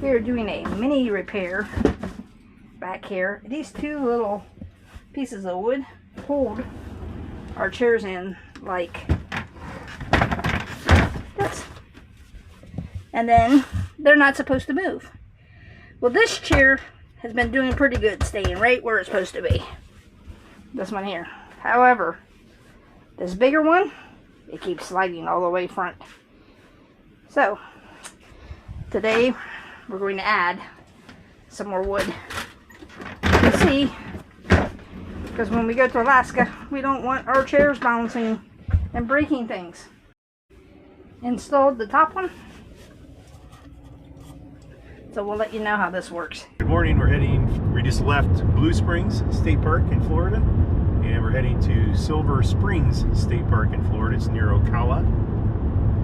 We are doing a mini repair back here. These two little pieces of wood hold our chairs in like this. And then they're not supposed to move. Well, this chair has been doing pretty good staying right where it's supposed to be. This one here. However, this bigger one, it keeps sliding all the way front. So, today we're going to add some more wood. You see, because when we go to Alaska, we don't want our chairs bouncing and breaking things. Installed the top one. So we'll let you know how this works. Good morning, we just left Blue Springs State Park in Florida, and we're heading to Silver Springs State Park in Florida. It's near Ocala,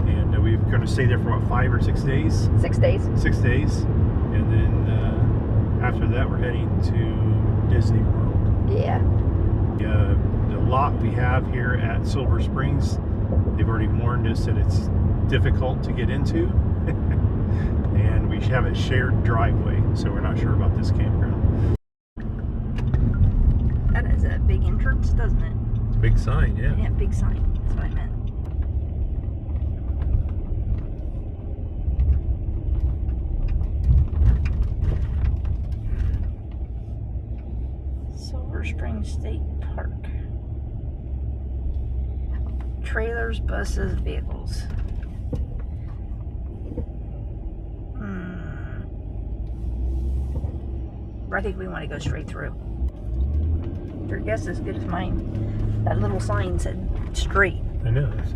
and we're going to stay there for what, 5 or 6 days? 6 days. 6 days, and then after that we're heading to Disney World. Yeah. The lot we have here at Silver Springs, they've already warned us that it's difficult to get into. And we have a shared driveway, so we're not sure about this campground. That is a big entrance, doesn't it? Big sign, yeah. Yeah, big sign. That's what I meant. Silver Springs State Park. Trailers, buses, vehicles. I think we want to go straight through. Your guess is as good as mine. That little sign said straight. I know. I see.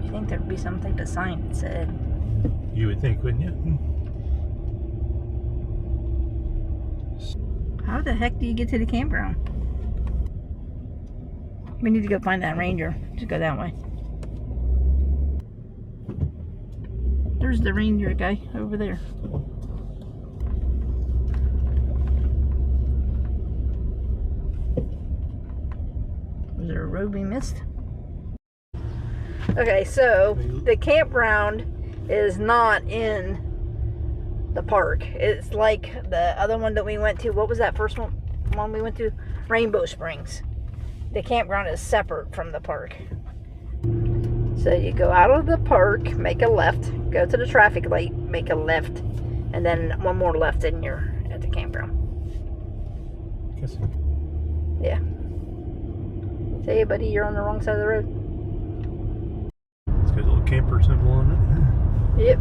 You think there'd be some type of sign that said? You would think, wouldn't you? How the heck do you get to the campground? We need to go find that ranger. Just go that way. There's the ranger guy over there. Was there a road we missed? Okay, so the campground is not in the park. It's like the other one that we went to. What was that first one we went to? Rainbow Springs. The campground is separate from the park. So you go out of the park, make a left, go to the traffic light, make a left, and then one more left and you're at the campground. Guess. Yeah. Say, buddy, you're on the wrong side of the road. It's got a little camper symbol on it. Yep.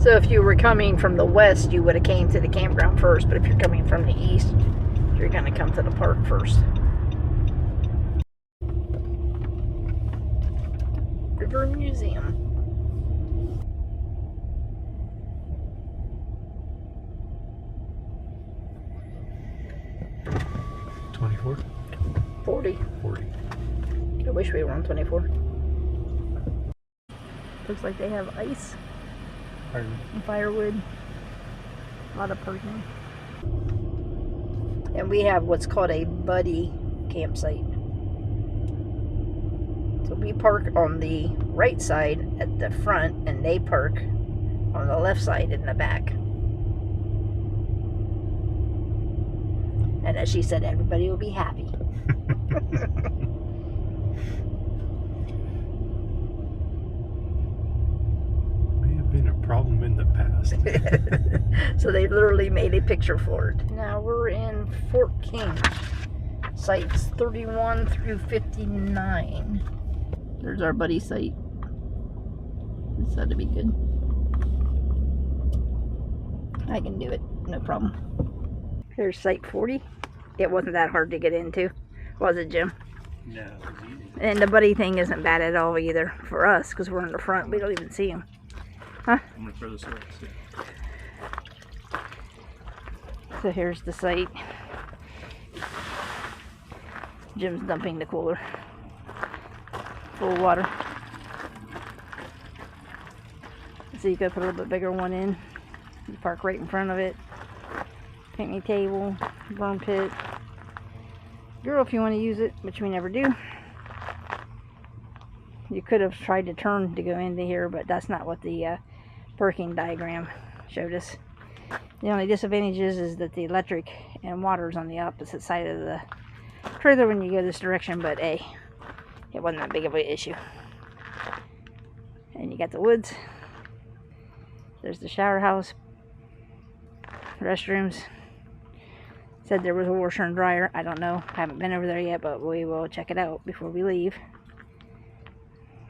So if you were coming from the west, you would have came to the campground first, but if you're coming from the east, you're going to come to the park first. River Museum. it. 24? 40. 40. I wish we were on 24. Looks like they have ice. Pardon? And firewood. A lot of parking. And we have what's called a buddy campsite. So we park on the right side at the front, and they park on the left side in the back. And as she said, everybody will be happy. May have been a problem in the past. So they literally made a picture for it. Now we're in Fort King. Sites 31 through 59. There's our buddy site. This ought to be good. I can do it, no problem. Here's site 40. It wasn't that hard to get into, was it, Jim? No, it was easy. And the buddy thing isn't bad at all either for us, because we're in the front. We don't even see him. Huh? I'm going to throw this away. So here's the site. Jim's dumping the cooler full of water. So you could put a little bit bigger one in. You park right in front of it. Picnic table, burn pit. girl if you want to use it, which we never do. You could have tried to turn to go into here, but that's not what the parking diagram showed us. The only disadvantage is that the electric and water is on the opposite side of the trailer when you go this direction, but hey, it wasn't that big of an issue. And you got the woods. There's the shower house, restrooms. Said there was a washer and dryer. I don't know. I haven't been over there yet, but we will check it out before we leave.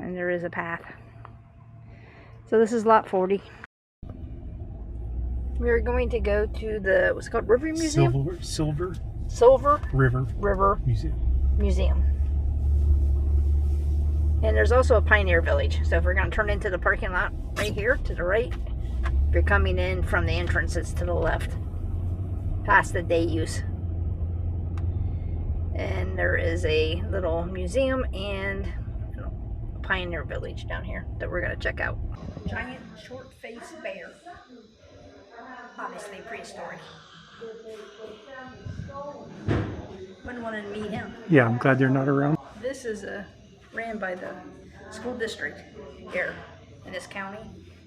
And there is a path. So this is lot 40. We're going to go to the, what's it called, River Museum? Silver River Museum. And there's also a Pioneer Village. So if we're going to turn into the parking lot right here to the right, if you're coming in from the entrance, it's to the left, past the day use. And there is a little museum and a Pioneer Village down here that we're going to check out. Giant short-faced bear. Obviously prehistoric. Wouldn't want to meet him. Yeah, I'm glad they're not around. This is ran by the school district here in this county,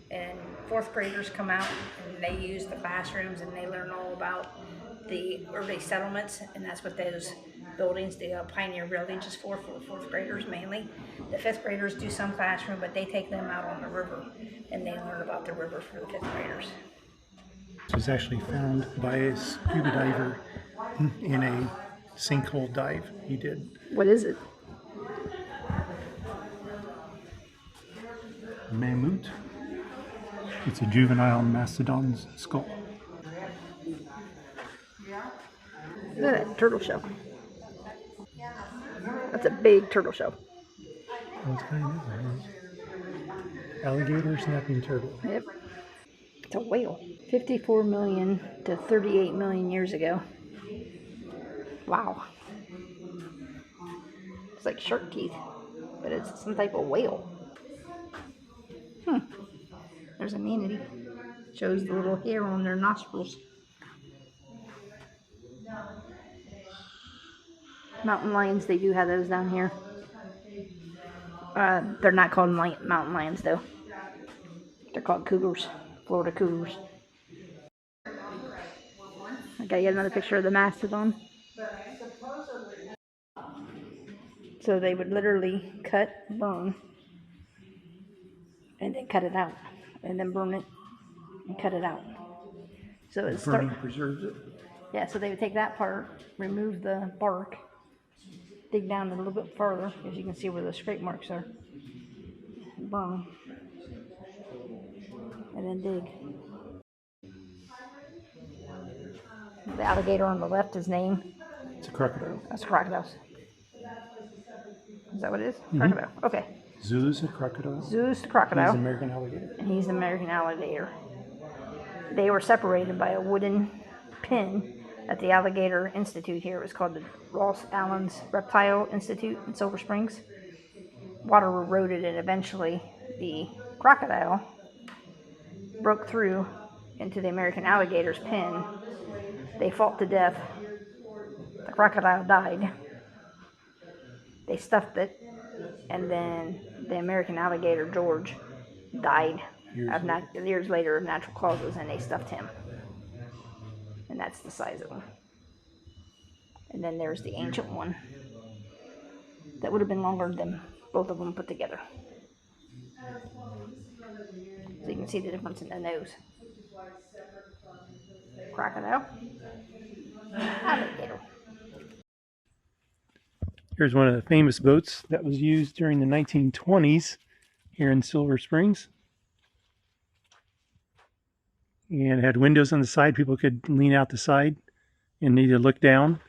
and fourth graders come out and they use the classrooms and they learn all about the early settlements, and that's what those buildings, the Pioneer Village, is for fourth graders mainly. The fifth graders do some classroom, but they take them out on the river and they learn about the river for the fifth graders. It was actually found by a scuba diver in a sinkhole dive he did. What is it? Mammoth. It's a juvenile mastodon's skull. Look at that turtle shell. That's a big turtle shell. What kind is it? Alligator snapping turtle. Yep. It's a whale. 54 million to 38 million years ago. Wow. It's like shark teeth, but it's some type of whale. There's a manatee. Shows the little hair on their nostrils. Mountain lions, they do have those down here. They're not called mountain lions though. They're called cougars. Florida cougars. Okay, get another picture of the mastodon. So they would literally cut, burn, and then cut it out, and then burn it and cut it out. So it's Burning preserves it. Yeah, so they would take that part, remove the bark, dig down a little bit further, as you can see where the scrape marks are, burn, and then dig. The alligator on the left is named. It's a crocodile. That's crocodiles. Is that what it is? Crocodile. Okay. Zulu's a crocodile. Zulu's the crocodile. He's an American alligator. And he's the American alligator. They were separated by a wooden pin at the Alligator Institute here. It was called the Ross Allen's Reptile Institute in Silver Springs. Water eroded and eventually the crocodile broke through into the American alligator's pen. They fought to death. The crocodile died. They stuffed it, and then the American alligator, George, died years later of natural causes, and they stuffed him. And that's the size of him. And then there's the ancient one that would have been longer than both of them put together. So you can see the difference in the nose. Crocodile, alligator. Here's one of the famous boats that was used during the 1920s here in Silver Springs. And it had windows on the side. People could lean out the side and either look down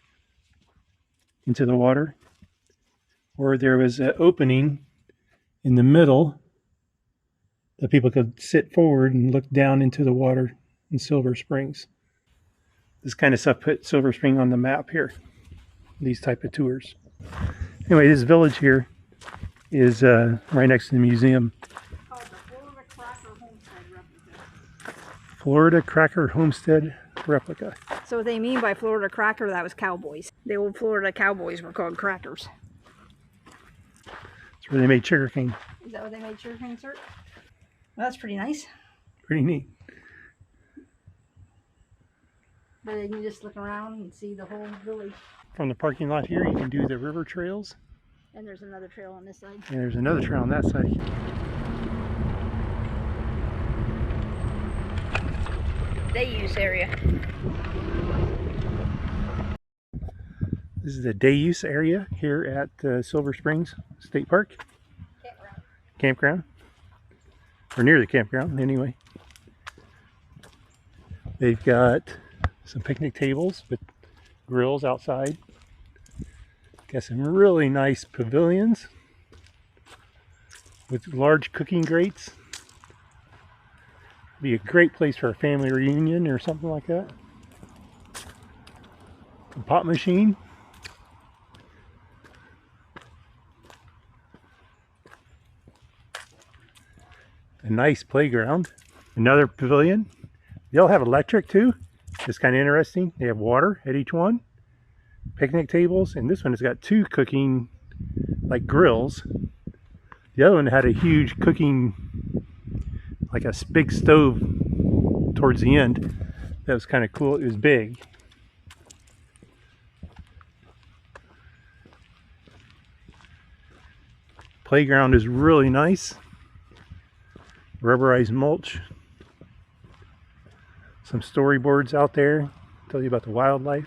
into the water, or there was an opening in the middle that people could sit forward and look down into the water in Silver Springs. This kind of stuff put Silver Spring on the map here, these type of tours. Anyway, this village here is right next to the museum. Called the Florida Cracker Homestead Replica. Florida Cracker Homestead Replica. So what they mean by Florida cracker, that was cowboys. The old Florida cowboys were called crackers. That's where they made sugar cane. Is that what they made sugar cane syrup? Well, that's pretty nice. Pretty neat. But you can just look around and see the whole village. From the parking lot here, you can do the river trails. And there's another trail on this side. And there's another trail on that side. Day use area. This is the day use area here at Silver Springs State Park. Campground. Or near the campground, anyway. They've got some picnic tables with grills outside. Got some really nice pavilions with large cooking grates. Be a great place for a family reunion or something like that. A pop machine. A nice playground. Another pavilion. They all have electric too. It's kind of interesting. They have water at each one. Picnic tables, and this one has got two cooking like grills. The other one had a huge cooking, like a big stove towards the end. That was kind of cool. It was big. Playground is really nice. Rubberized mulch. Some storyboards out there. Tell you about the wildlife.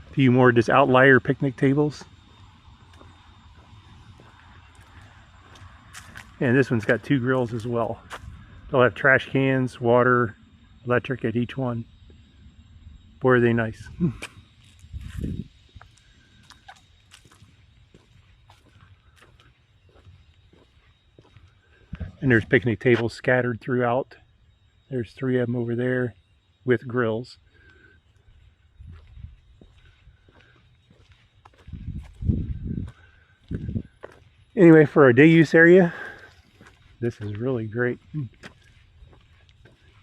A few more just outlier picnic tables. And this one's got two grills as well. They'll have trash cans, water, electric at each one. Boy, are they nice. And there's picnic tables scattered throughout. There's 3 of them over there with grills. Anyway, for our day use area, this is really great.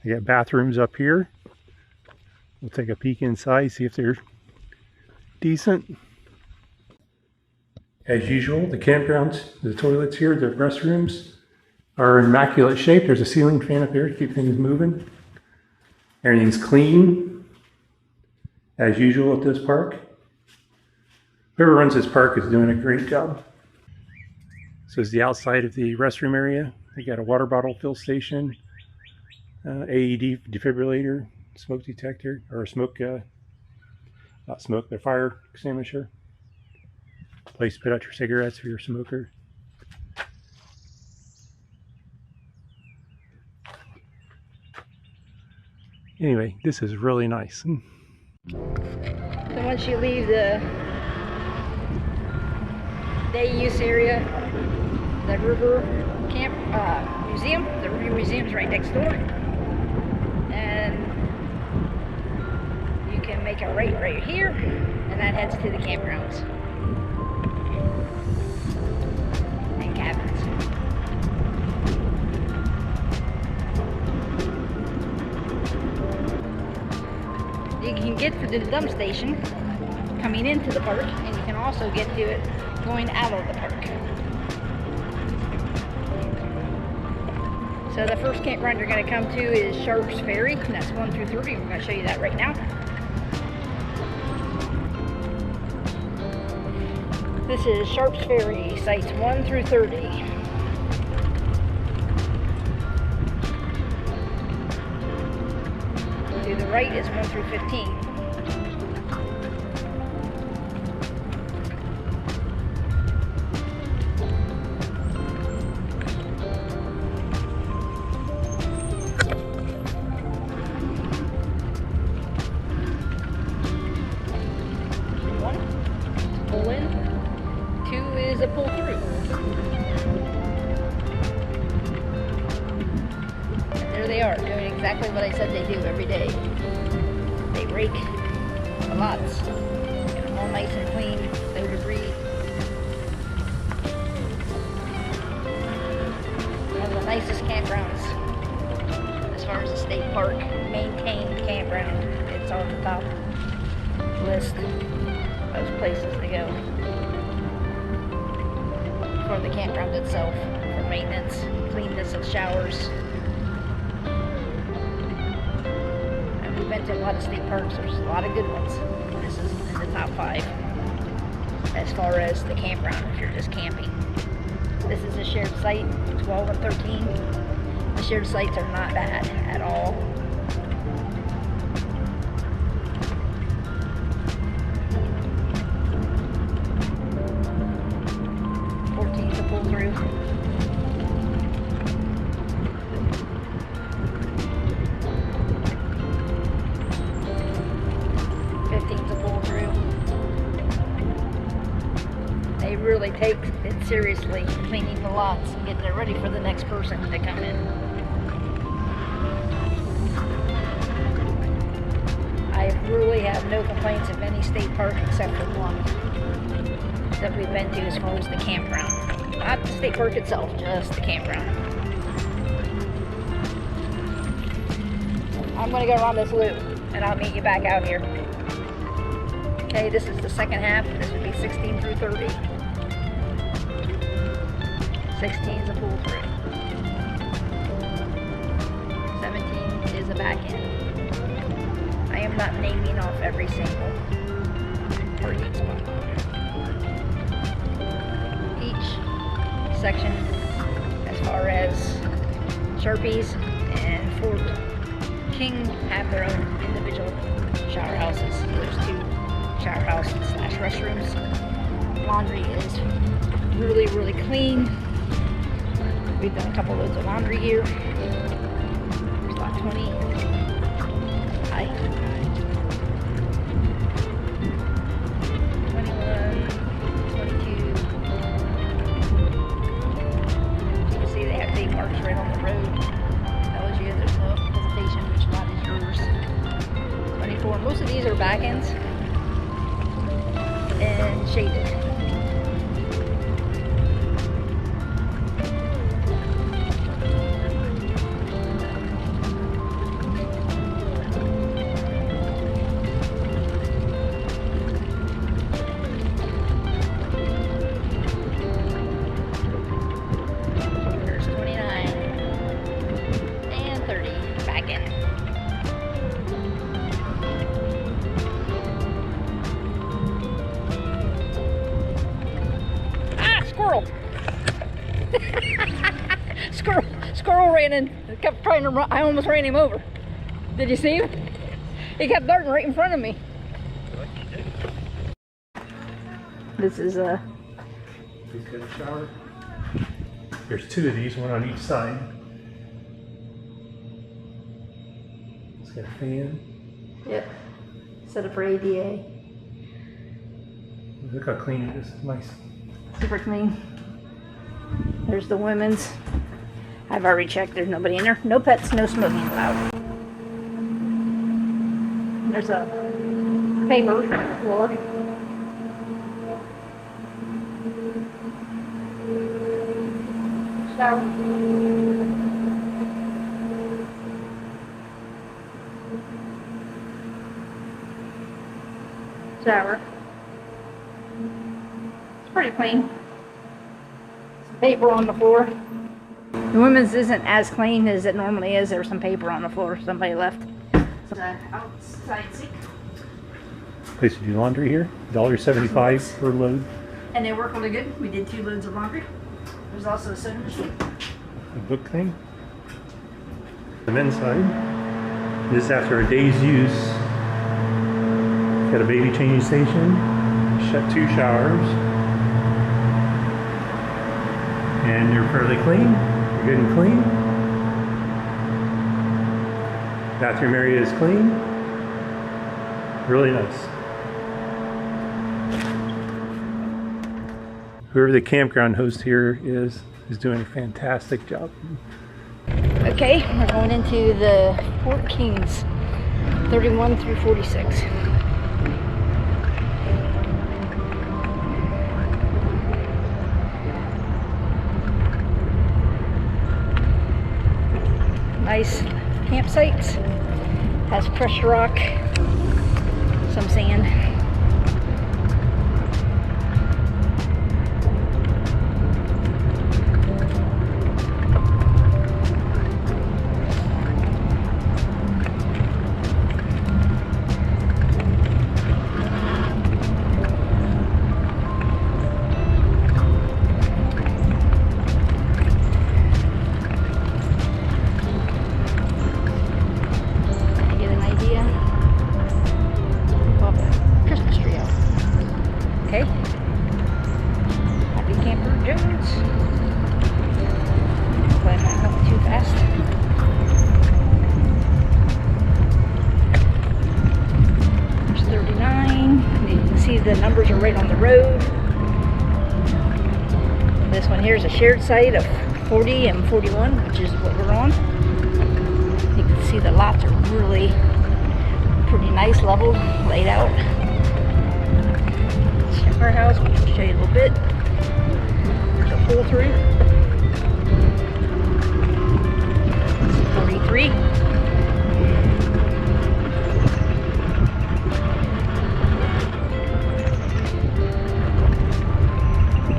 They got bathrooms up here. We'll take a peek inside, see if they're decent. As usual, the campgrounds, the toilets here, the restrooms are in immaculate shape. There's a ceiling fan up there to keep things moving. Everything's clean, as usual at this park. Whoever runs this park is doing a great job. So this is the outside of the restroom area. They got a water bottle fill station, AED defibrillator, smoke detector, or smoke, not smoke, but fire extinguisher. Place to put out your cigarettes if you're a smoker. Anyway, this is really nice. So once you leave the day use area, the river camp museum, the river museum's right next door, and you can make a right here, and that heads to the campgrounds and cabins. You can get to the dump station coming into the park, and you can also get to it going out of the park. So the first campground you're going to come to is Sharps Ferry, and that's 1 through 30. We're going to show you that right now. This is Sharps Ferry, sites 1 through 30. To the right is 1 through 15. Pull in, 2 is a pull through. And there they are, doing exactly what I said they do every day. They rake the lots, get them all nice and clean, so debris. One of the nicest campgrounds as far as the state park maintained campground. It's on the top list of places to go for the campground itself, for maintenance, cleanness of showers. And we've been to a lot of state parks. There's a lot of good ones. This is in the top 5 as far as the campground if you're just camping. This is a shared site, 12 and 13. The shared sites are not bad at all. To pull through. 15 to pull through. They really take it seriously, cleaning the lots and getting it ready for the next person to come in. I really have no complaints of any state park except for one that we've been to as far as the campground. Not the state park itself, just the campground. I'm going to go around this loop and I'll meet you back out here. Okay, this is the second half. This would be 16 through 30. 16 is a pull through. 17 is a back end. I am not naming off every single parking spot. Each section, as far as Sharpies and Fort King, have their own individual shower houses. There's 2 shower houses / restrooms. Laundry is really, really clean. We've done a couple loads of laundry here. There's about 20. Hi. 21, 22. You can see they have big marks right on the road. Tells you there's no hesitation which lot is yours. 24. Most of these are back ends and shaded. There's 29 and 30 back end. Squirrel ran in, kept trying to run. I almost ran him over. Did you see him? He kept darting right in front of me. This is He's got a shower. There's 2 of these, one on each side. It's got a fan. Yep. Set up for ADA. Look how clean it is. Nice. Super clean. There's the women's. I've already checked. There's nobody in there. No pets, no smoking allowed. There's a paper floor. Shower. Shower. It's pretty clean. Some paper on the floor. The women's isn't as clean as it normally is. There's some paper on the floor. Somebody left. Outside sink. Place to do laundry here. $1.75 per load. And they work really good. We did 2 loads of laundry. There's also a soda machine. A book thing. The men's side. This is after a day's use. Got a baby changing station. Shut 2 showers. And they're fairly clean. They're good and clean. Bathroom area is clean. Really nice. Whoever the campground host here is doing a fantastic job. Okay, we're going into the Fort Kings, 31 through 46. nice campsites. Has crushed rock, some sand. The numbers are right on the road. This one here is a shared site of 40 and 41, which is what we're on. You can see the lots are really pretty nice, level, laid out. Let's check our house, which will show you a little bit. There's a pull through. 43.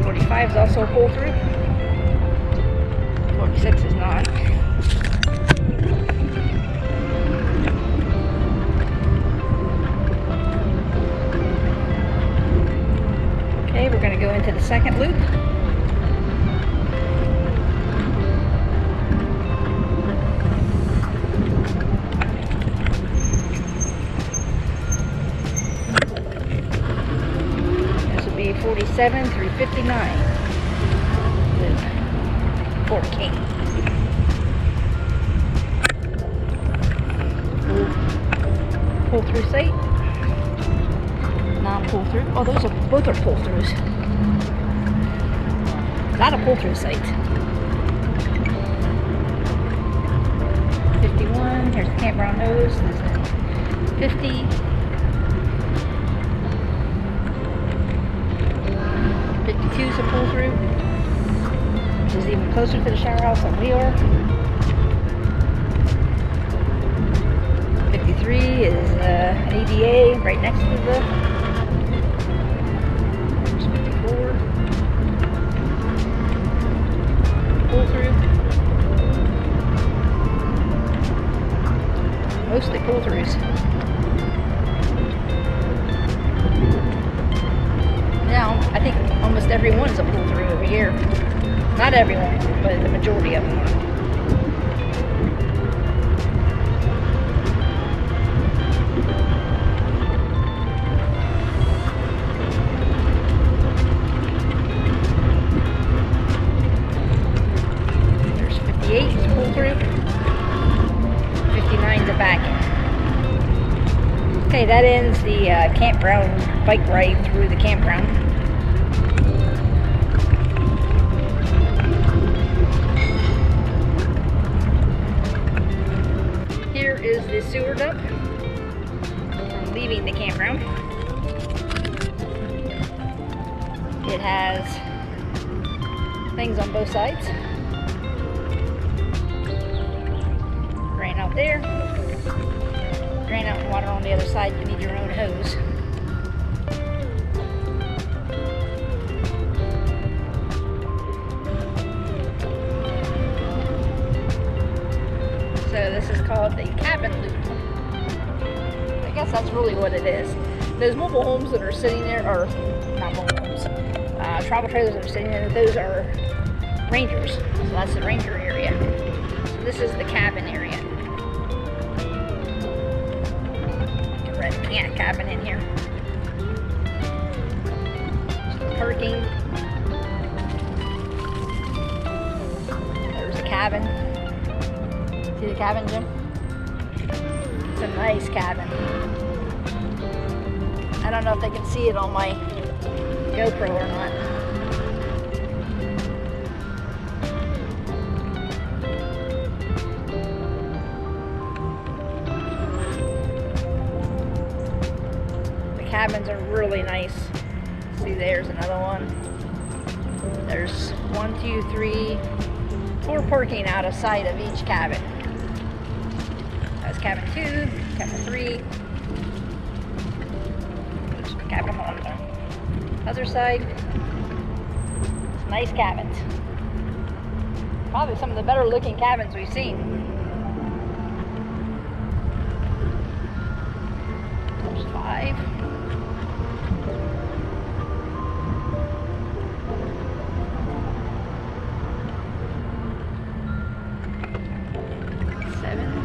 45 is also a pull through. 46 is not. Okay, we're going to go into the second loop. This would be 47 through 59. Fort King. Pull through site. Non-pull through. Oh, those are both are pull throughs. Not a pull through site. 51. Here's the campground hose. There's a 50. 52 is a pull through. Is even closer to the shower house than we are. 53 is an ADA right next to the. There's 54. Pull through. Mostly pull throughs. Now, I think almost everyone's a pull through over here. Not everyone, but the majority of them are. There's 58 is pull through. 59 is a back end. Okay, that ends the campground bike ride through the campground. Is the sewer dump from leaving the campground. It has things on both sides. Drain out there. Drain out water on the other side. You need your own hose. So this is called the cabin loop. I guess that's really what it is. Those mobile homes that are sitting there, or not mobile homes, travel trailers that are sitting there, those are rangers. So that's the ranger area. So this is the cabin area. You can rent a cabin in here. Parking. There's a cabin. See the cabin, Jim? It's a nice cabin. I don't know if they can see it on my GoPro or not. The cabins are really nice. See, there's another one. There's 1, 2, 3, 4 parking out of sight of each cabin. That's cabin 2, cabin 3. There's cabin on the other side. It's nice cabins. Probably some of the better looking cabins we've seen. There's 5. 7.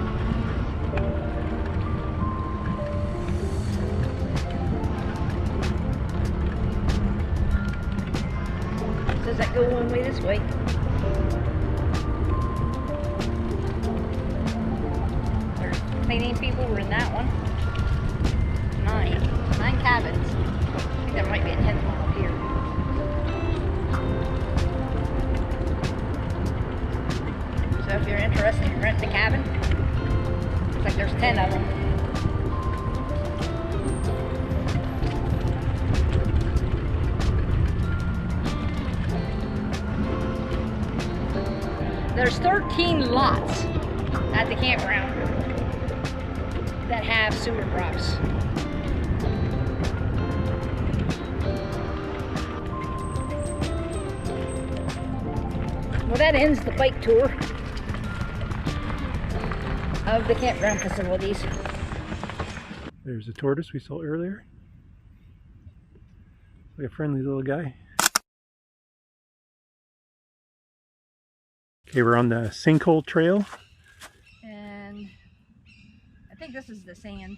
Does that go one way this way? There's cleaning people were in that one. 9 cabins. I think there might be a 10th one up here. So if you're interested in renting a cabin, looks like there's 10 of them. There's 13 lots at the campground that have sewer drops. Well, that ends the bike tour of the campground facilities. There's a tortoise we saw earlier. Like a friendly little guy. Okay, we're on the Sinkhole Trail. And I think this is the Sand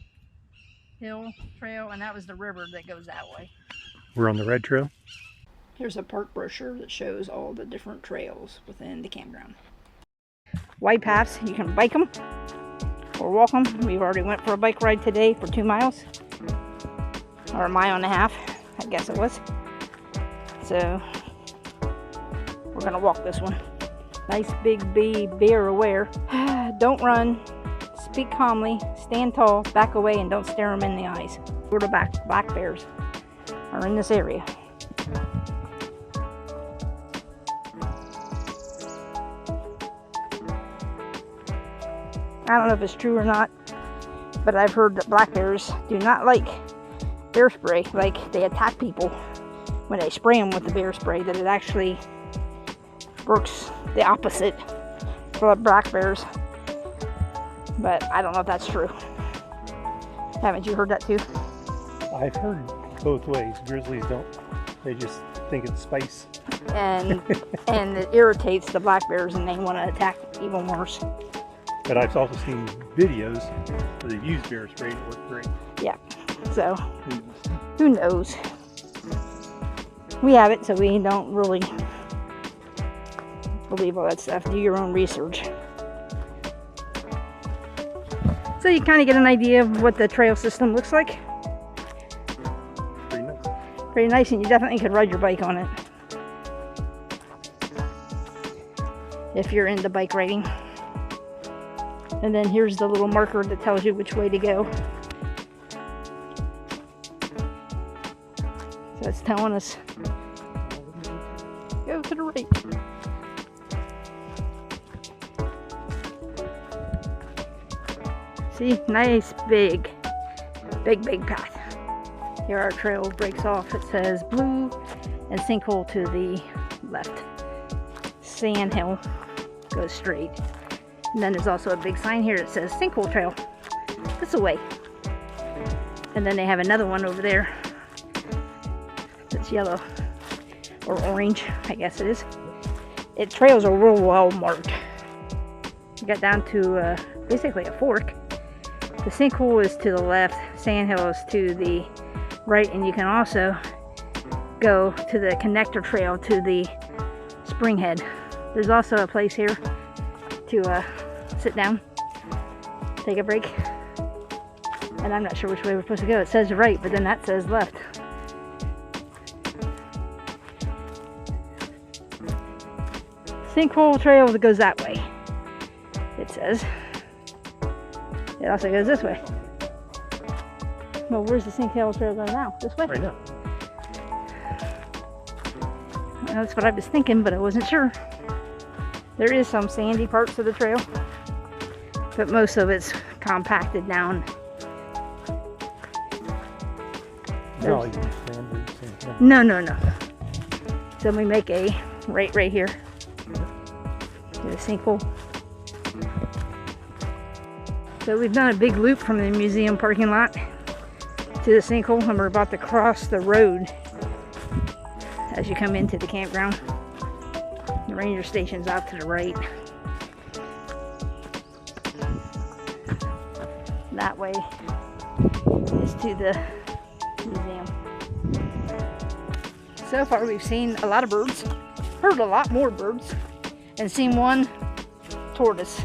Hill Trail, and that was the river that goes that way. We're on the Red Trail. Here's a park brochure that shows all the different trails within the campground. Wide paths, you can bike them or walk them. We've already went for a bike ride today for 2 miles. Or 1.5 miles, I guess it was. So, we're gonna walk this one. Nice big be bear aware. Don't run, speak calmly, stand tall, back away, and don't stare them in the eyes. Florida black bears are in this area. I don't know if it's true or not, but I've heard that black bears do not like bear spray. Like, they attack people when they spray them with the bear spray, that it actually works the opposite for black bears. But I don't know if that's true. Haven't you heard that too? I've heard both ways. Grizzlies don't. They just think it's spice. And and it irritates the black bears and they want to attack even worse. But I've also seen videos where they've used bear spray and it worked great. Yeah. So, who knows? We have it, so we don't really believe all that stuff. Do your own research. So you kind of get an idea of what the trail system looks like. Pretty nice. Pretty nice, and you definitely could ride your bike on it if you're into bike riding. And then here's the little marker that tells you which way to go. So it's telling us, go to the right. See, nice big path. Here our trail breaks off. It says blue and sinkhole to the left. Sand hill goes straight. And then there's also a big sign here that says Sinkhole Trail this way. And then they have another one over there that's yellow or orange, I guess it is. It trails are real well marked. We got down to basically a fork. The sinkhole is to the left, sandhill is to the right, and you can also go to the connector trail to the spring head. There's also a place here to sit down, take a break, and I'm not sure which way we're supposed to go. It says right, but then that says left. Sinkhole trail that goes that way, it says. It also goes this way. Well, where's the sinkhole trail going now? This way? Right now. Well, that's what I was thinking, but I wasn't sure. There is some sandy parts of the trail. but most of it's compacted down. No, No. So we make a right here. To the sinkhole. So we've done a big loop from the museum parking lot to the sinkhole, and we're about to cross the road as you come into the campground. The ranger station's out to the right. That way is to the museum. So far we've seen a lot of birds, heard a lot more birds, and seen one tortoise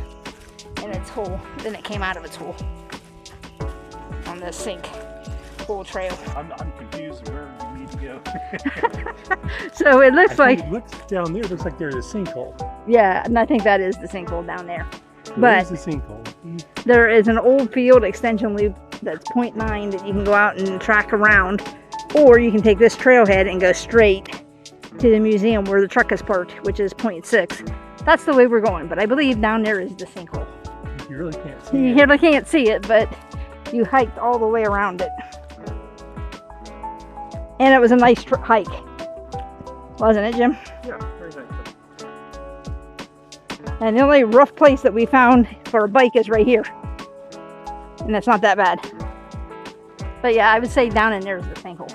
in its hole, then it came out of its hole on the sink hole trail. I'm confused where we need to go. So it looks like, it looks down there, it looks like there's a sinkhole. yeah, and I think that is the sinkhole down there. There But is a sinkhole. there is an old field extension loop that's 0.9 that you can go out and track around, or you can take this trailhead and go straight to the museum where the truck is parked, which is 0.6. That's the way we're going, but I believe down there is the sinkhole. You really can't see You it. really can't see it, but you hiked all the way around it. And it was a nice hike, wasn't it, Jim? Yeah, very nice. And the only rough place that we found for a bike is right here. And it's not that bad. But yeah, I would say down in there is the sinkhole.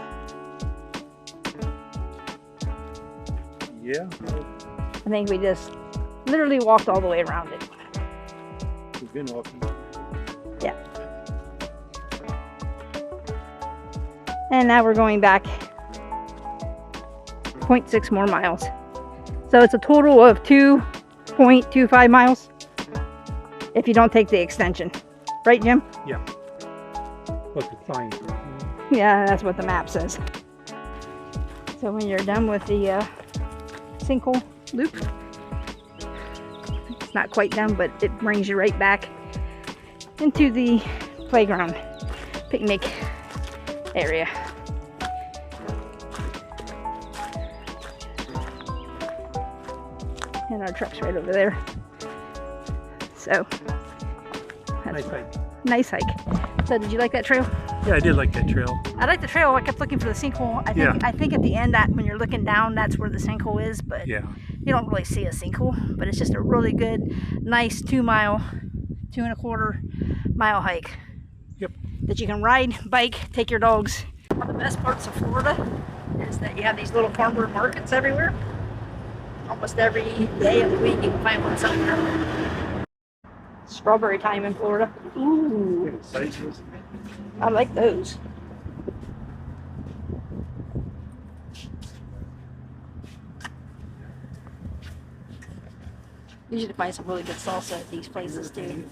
Yeah, I think we just literally walked all the way around it. we've been walking. Yeah. And now we're going back 0.6 more miles. So it's a total of 2.25 miles if you don't take the extension. Right, Jim? Yeah. What the sign says. Yeah, that's what the map says. So when you're done with the sinkhole loop, it's not quite done, but it brings you right back into the playground picnic area. And our truck's right over there. So Nice hike. nice hike. So did you like that trail? Yeah, I did like that trail. I like the trail. I kept looking for the sinkhole. I think at the end, that when you're looking down, that's where the sinkhole is, but Yeah. you don't really see a sinkhole. But it's just a really good, nice 2.25 mile hike. Yep. That you can ride, bike, take your dogs. One of the best parts of Florida is that you have these little farmer markets everywhere. Almost every day of the week you can find one somewhere. Strawberry time in Florida. Ooh, I like those. Usually find some really good salsa at these places too.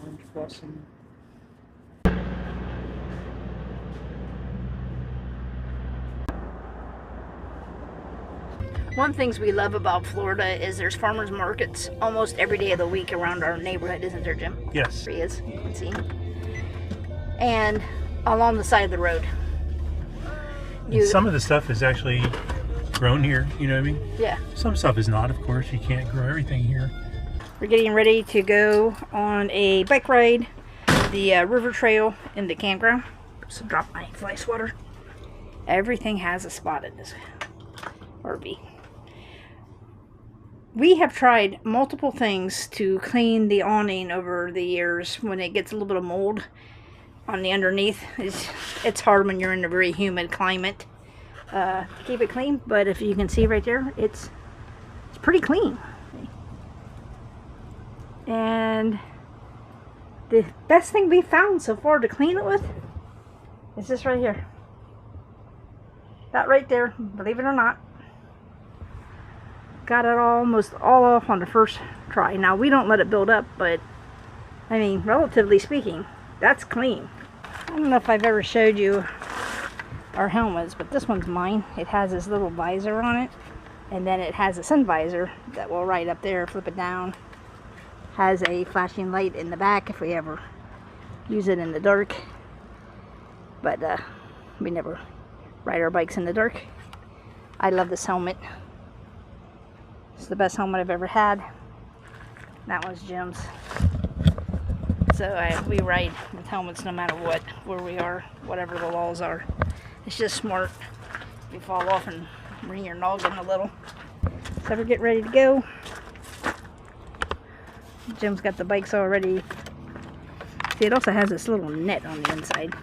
One of the things we love about Florida is there's farmers markets almost every day of the week around our neighborhood, isn't there, Jim? Yes. There he is. You can see him. And along the side of the road. And some of the stuff is actually grown here, you know what I mean? Yeah. Some stuff is not, of course. You can't grow everything here. We're getting ready to go on a bike ride, the river trail in the campground. So drop my fly swatter. Everything has a spot in this RV. We have tried multiple things to clean the awning over the years when it gets a little bit of mold on the underneath. It's hard when you're in a very humid climate to keep it clean, but if you can see right there, it's pretty clean. And the best thing we found so far to clean it with is this right here. That right there, believe it or not. Got it almost all off on the first try. Now we don't let it build up, but I mean, relatively speaking, that's clean. I don't know if I've ever showed you our helmets, but this one's mine. It has this little visor on it, and then it has a sun visor that will right up there, flip it down. Has a flashing light in the back if we ever use it in the dark, but we never ride our bikes in the dark. I love this helmet. It's the best helmet I've ever had. That one's Jim's. So we ride with helmets no matter what, where we are, whatever the laws are. It's just smart. You fall off and bring your noggin a little. So we're getting ready to go. Jim's got the bikes all ready. See, it also has this little net on the inside.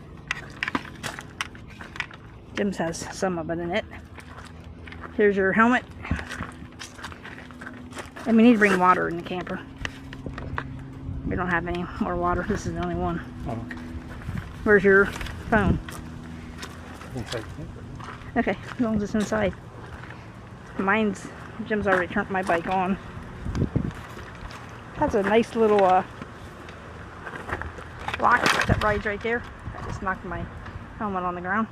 Jim's has some of it in it. Here's your helmet. And we need to bring water in the camper. We don't have any more water. This is the only one. Oh, okay. Where's your phone? Inside. Okay, as long as it's inside. Jim's already turned my bike on. Has a nice little lock that rides right there. I just knocked my helmet on the ground.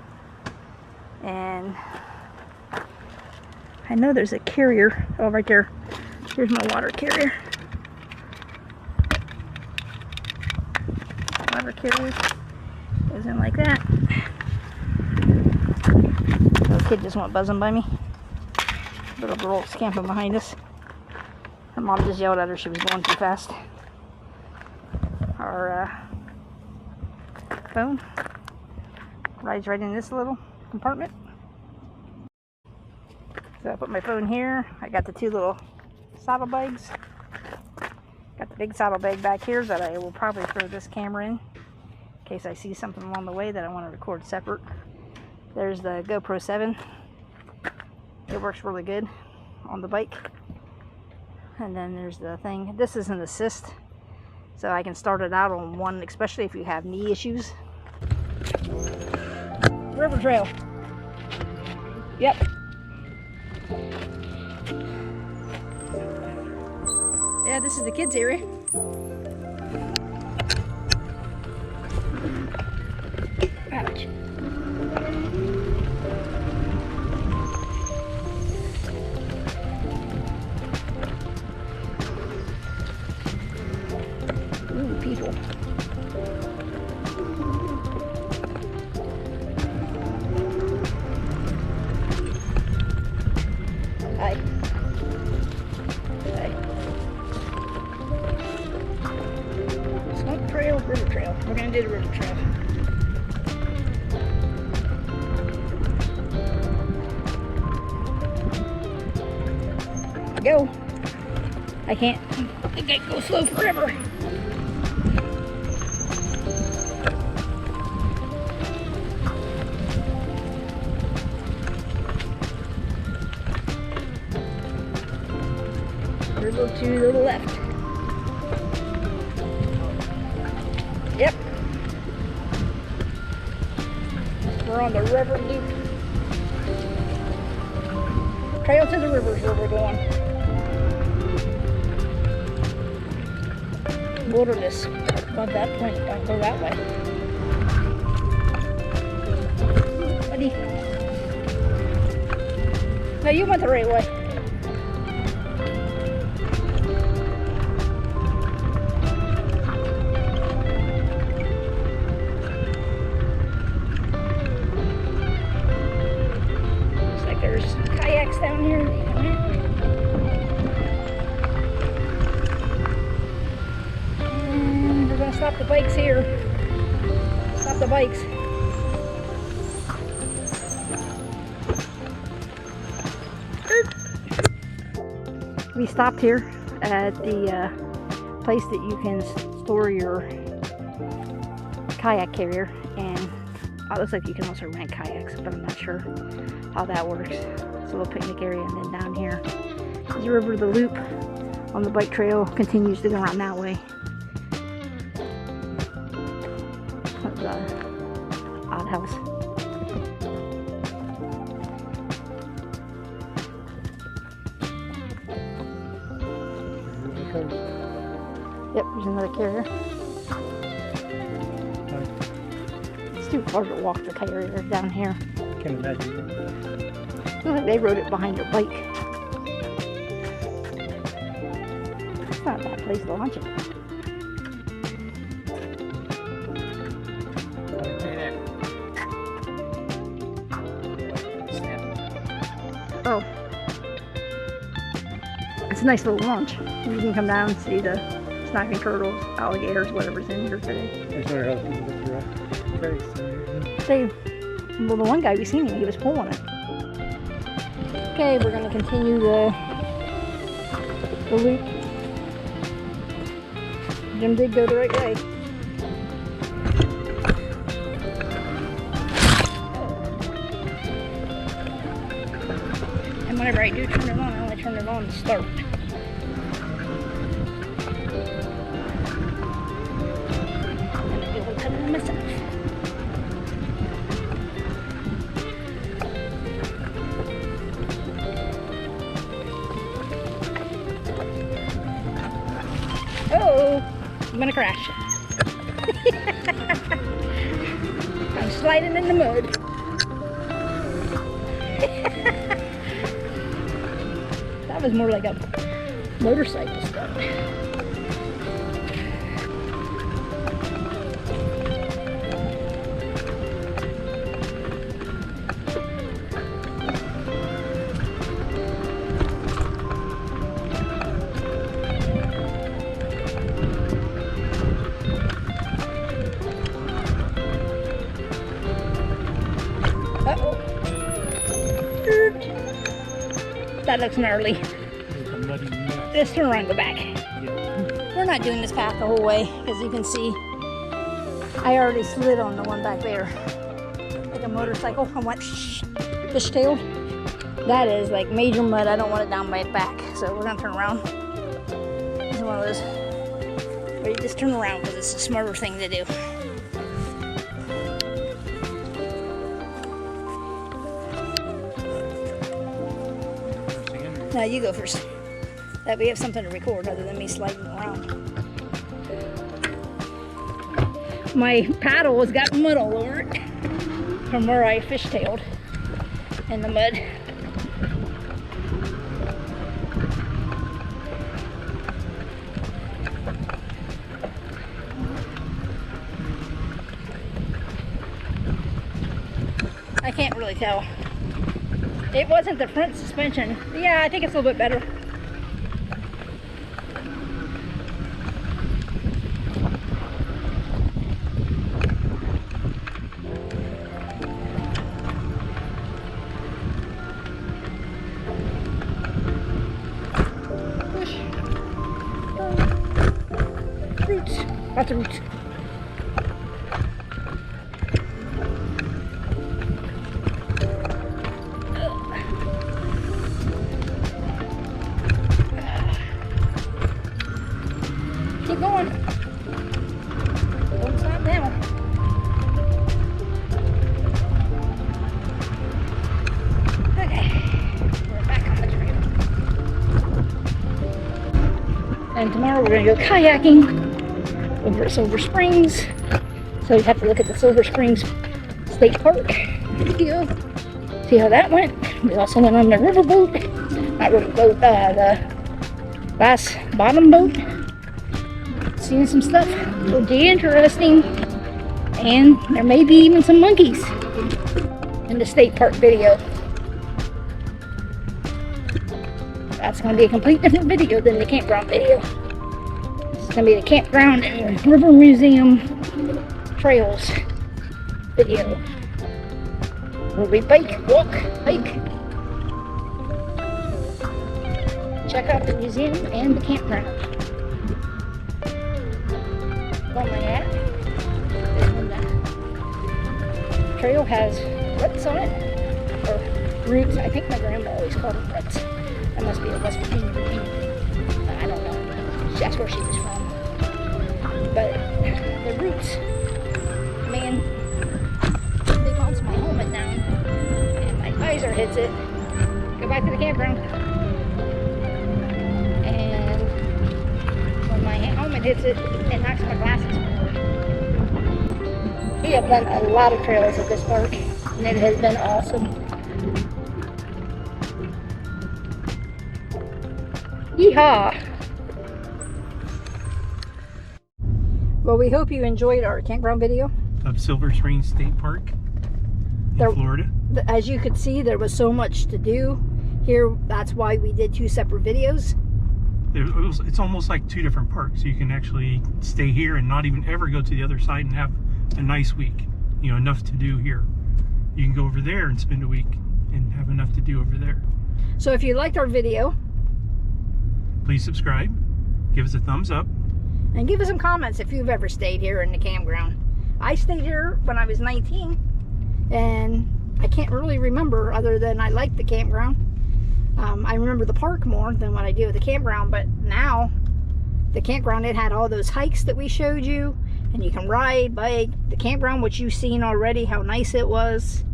And I know there's a carrier. Oh, right there. Here's my water carrier. Water carrier goes in like that. Little kid just went buzzing by me. Little girl's camping behind us. Her mom just yelled at her she was going too fast. Our phone rides right in this little compartment. So I put my phone here. I got the two little saddlebags. Got the big saddlebag back here that I will probably throw this camera in case I see something along the way that I want to record separate. There's the GoPro 7. It works really good on the bike. And then there's the thing. This is an assist, so I can start it out on one, especially if you have knee issues. River trail. Yep. Yeah, this is the kids' area. Ouch. Ooh, people. Hi. Hi. Swamp trail, river trail. We're gonna do the river trail. Go. I can't go slow forever. River to the left. Yep. We're on the river loop. Trail to the river is where we're going. Wilderness. Above that point, don't go that way. Buddy. No, you went the right way. Looks like there's kayaks down here. Stop the bikes here. Stop the bikes. We stopped here at the place that you can store your kayak carrier, and it looks like you can also rent kayaks, but I'm not sure how that works. It's a little picnic area, and then down here is the river. The loop on the bike trail continues to go around that way. Odd house. Yep, there's another carrier. It's too far to walk the carrier down here. Can't imagine. Looks like they rode it behind your bike. It's not a bad place to launch it. Oh, it's a nice little launch. You can come down and see the snapping turtles, alligators, whatever's in here today. Well, the one guy we seen him, he was pulling it. Okay, we're gonna continue the loop. Jim did go the right way. And whenever I do turn it on, I only turn it on to start. And I'll be able to cut it on myself. Oh, I'm gonna crash. I'm sliding in the mud. That was more like a motorcycle stunt. Uh-oh. That looks gnarly. Let's turn around and go back. We're not doing this path the whole way, as you can see. I already slid on the one back there. Like a motorcycle. I went fishtailed. That is like major mud. I don't want it down my back. So we're gonna turn around. This is one of those where you just turn around because it's a smarter thing to do. Now you go first. That we have something to record other than me sliding around. My paddle has got mud all over it from where I fishtailed in the mud. I can't really tell. It wasn't the front suspension. Yeah, I think it's a little bit better. Push. Roots. Lots of roots. Keep going. Don't stop now. Okay. We're back on the trail. And tomorrow we're going to go kayaking over at Silver Springs. So you have to look at the Silver Springs State Park video. See how that went. We also went on the riverboat. Not riverboat, the last bottom boat. Seeing some stuff pretty interesting, and there may be even some monkeys in the state park video. That's going to be a complete different video than the campground video. This is going to be the campground and river museum trails video, where we bike, walk, hike, check out the museum and the campground. On my hat. The trail has ruts on it, or roots. I think my grandma always called them ruts. That must be a West Virginia thing. I don't know. That's where she was from. But the roots, man, they bounce my helmet down, and my visor hits it. Go back to the campground, and when my helmet hits it, it knocks my glasses forward. We have done a lot of trails at this park, and it has been awesome. Yeehaw! Well, we hope you enjoyed our campground video of Silver Springs State Park in Florida. As you could see, there was so much to do here. That's why we did two separate videos. It's almost like 2 different parks. You can actually stay here and not even ever go to the other side and have a nice week. You know, enough to do here. You can go over there and spend a week and have enough to do over there. So if you liked our video, please subscribe, give us a thumbs up, and give us some comments if you've ever stayed here in the campground. I stayed here when I was 19, and I can't really remember other than I liked the campground. I remember the park more than what I do at the campground, but now the campground, it had all those hikes that we showed you, and you can ride, bike. The campground, which you've seen already, how nice it was.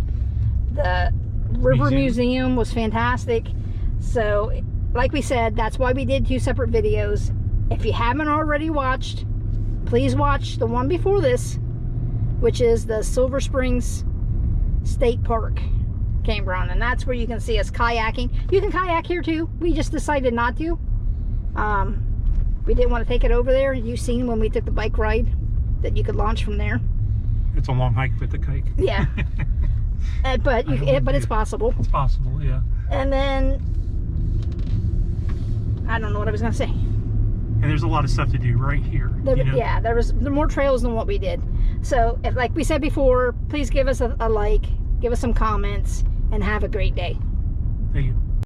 The river museum was fantastic. So like we said, that's why we did 2 separate videos. If you haven't already watched, please watch the one before this, which is the Silver Springs State Park Campground, and that's where you can see us kayaking. You can kayak here too. We just decided not to. We didn't want to take it over there. You've seen when we took the bike ride that you could launch from there. It's a long hike with the kite. Yeah. But it's possible. It's possible, yeah. And then I don't know what I was gonna say. And there's a lot of stuff to do right here. Yeah, there are more trails than what we did. So, like we said before, please give us a like, give us some comments, and have a great day. Thank you.